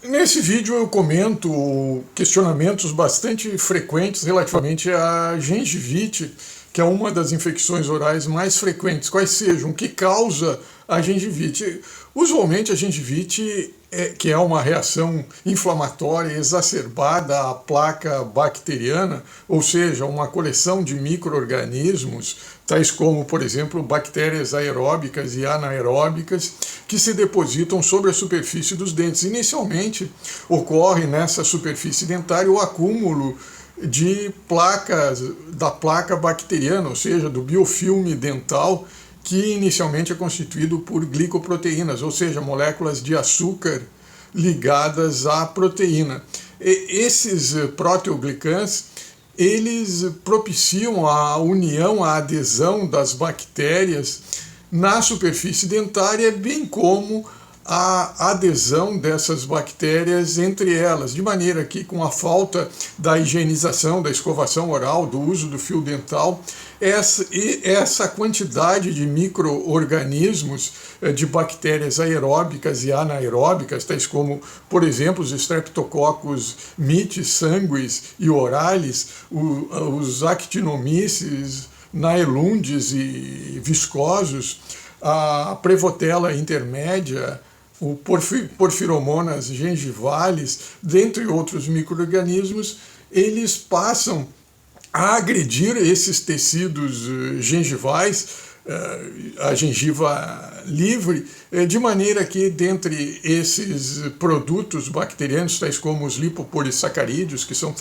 Nesse vídeo eu comento questionamentos bastante frequentes relativamente à gengivite, que é uma das infecções orais mais frequentes, quais sejam, o que causa a gengivite. Usualmente a gengivite, que é uma reação inflamatória exacerbada à placa bacteriana, ou seja, uma coleção de micro-organismos, tais como, por exemplo, bactérias aeróbicas e anaeróbicas, que se depositam sobre a superfície dos dentes. Inicialmente, ocorre nessa superfície dentária o acúmulo de placas, da placa bacteriana, ou seja, do biofilme dental, que inicialmente é constituído por glicoproteínas, ou seja, moléculas de açúcar ligadas à proteína. Esses proteoglicans, eles propiciam a união, a adesão das bactérias na superfície dentária, bem como a adesão dessas bactérias entre elas, de maneira que, com a falta da higienização, da escovação oral, do uso do fio dental, essa quantidade de micro-organismos, de bactérias aeróbicas e anaeróbicas, tais como, por exemplo, os Streptococcus mitis, sanguis e oralis, os Actinomyces naelundes e viscosos, a Prevotella intermédia, o Porphyromonas gengivales, dentre outros micro-organismos, eles passam a agredir esses tecidos gengivais, a gengiva livre, de maneira que, dentre esses produtos bacterianos, tais como os lipopolissacarídeos, que são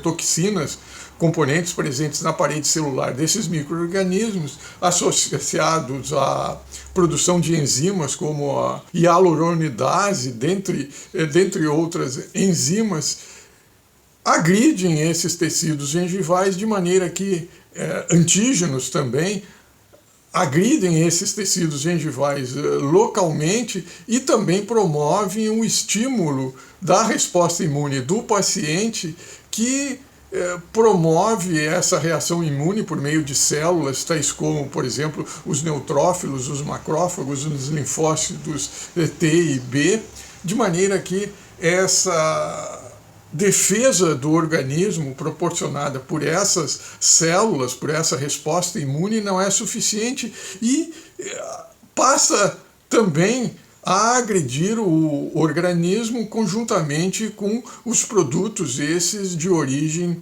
toxinas, componentes presentes na parede celular desses micro-organismos, associados à produção de enzimas como a hialuronidase, dentre outras enzimas, agridem esses tecidos gengivais de maneira que antígenos também agridem esses tecidos gengivais localmente e também promovem o estímulo da resposta imune do paciente, que promove essa reação imune por meio de células, tais como, por exemplo, os neutrófilos, os macrófagos, os linfócitos T e B, de maneira que essa defesa do organismo proporcionada por essas células, por essa resposta imune, não é suficiente e passa também a agredir o organismo conjuntamente com os produtos esses de origem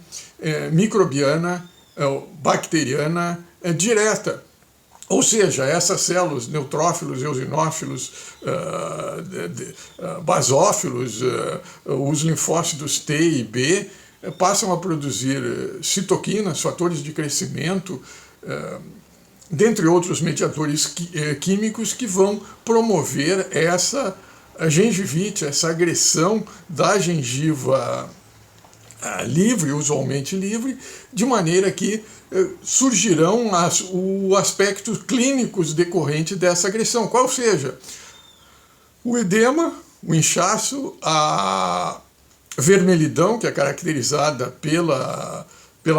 microbiana, bacteriana direta. Ou seja, essas células, neutrófilos, eosinófilos, basófilos, os linfócitos T e B, passam a produzir citoquinas, fatores de crescimento, dentre outros mediadores químicos que vão promover essa gengivite, essa agressão da gengiva livre, usualmente livre, de maneira que surgirão os aspectos clínicos decorrentes dessa agressão, qual seja o edema, o inchaço, a vermelhidão, que é caracterizada pela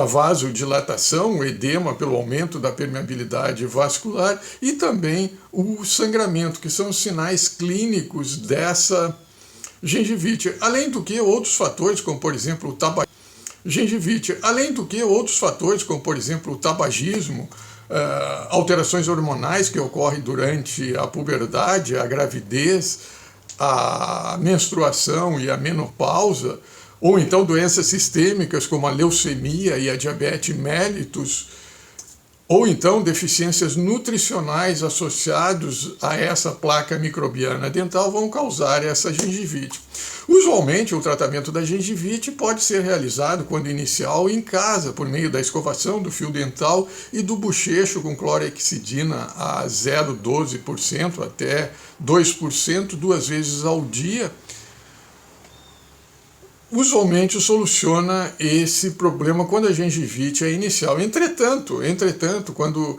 vasodilatação, o edema pelo aumento da permeabilidade vascular, e também o sangramento, que são os sinais clínicos dessa gengivite. Além do que, outros fatores, como por exemplo o tabagismo, alterações hormonais que ocorrem durante a puberdade, a gravidez, a menstruação e a menopausa, ou então doenças sistêmicas como a leucemia e a diabetes mellitus, ou então deficiências nutricionais associadas a essa placa microbiana dental vão causar essa gengivite. Usualmente, o tratamento da gengivite pode ser realizado, quando inicial, em casa, por meio da escovação do fio dental e do bochecho com clorexidina a 0,12% até 2%, 2 vezes ao dia. Usualmente soluciona esse problema quando a gengivite é inicial. Entretanto, quando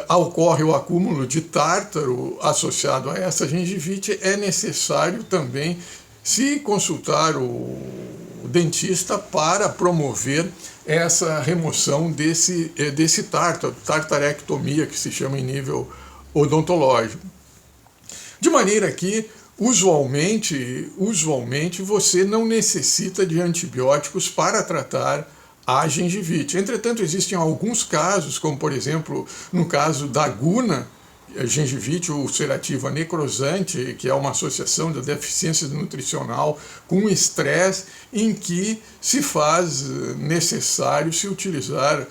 ocorre o acúmulo de tártaro associado a essa gengivite, é necessário também se consultar o dentista para promover essa remoção desse tártaro, tartarectomia, que se chama em nível odontológico. De maneira que Usualmente você não necessita de antibióticos para tratar a gengivite. Entretanto, existem alguns casos, como por exemplo, no caso da guna, gengivite ulcerativa necrosante, que é uma associação da deficiência nutricional com estresse, em que se faz necessário se utilizar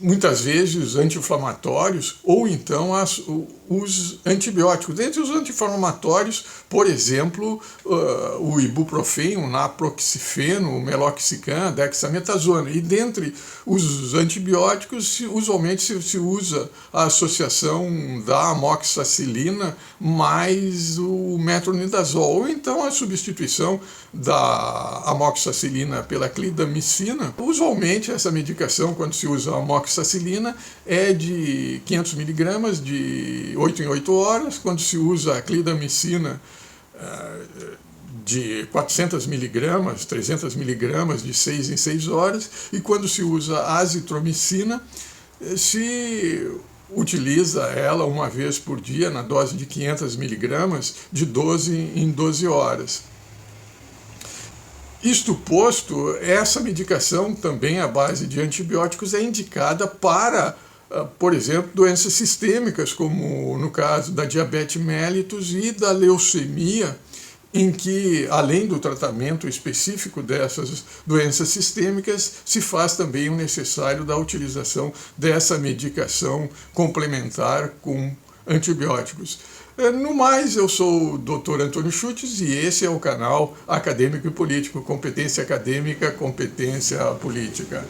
muitas vezes anti-inflamatórios ou então os antibióticos. Dentre os anti-inflamatórios, por exemplo, o ibuprofeno, o naproxifeno, o meloxicam, a dexametasona. E dentre os antibióticos, usualmente se usa a associação da amoxicilina mais o metronidazol, ou então a substituição da amoxicilina pela clindamicina. Usualmente essa medicação, quando se usa a amoxicilina, é de 500 miligramas de 8 em 8 horas, quando se usa a clindamicina de 400 miligramas, 300 miligramas de 6 em 6 horas, e quando se usa a azitromicina, se utiliza ela uma vez por dia na dose de 500 miligramas de 12 em 12 horas. Isto posto, essa medicação também à base de antibióticos é indicada para, por exemplo, doenças sistêmicas, como no caso da diabetes mellitus e da leucemia, em que, além do tratamento específico dessas doenças sistêmicas, se faz também o necessário da utilização dessa medicação complementar com antibióticos. No mais, eu sou o Dr. Antônio Schutz e esse é o canal Acadêmico e Político, Competência Acadêmica, Competência Política.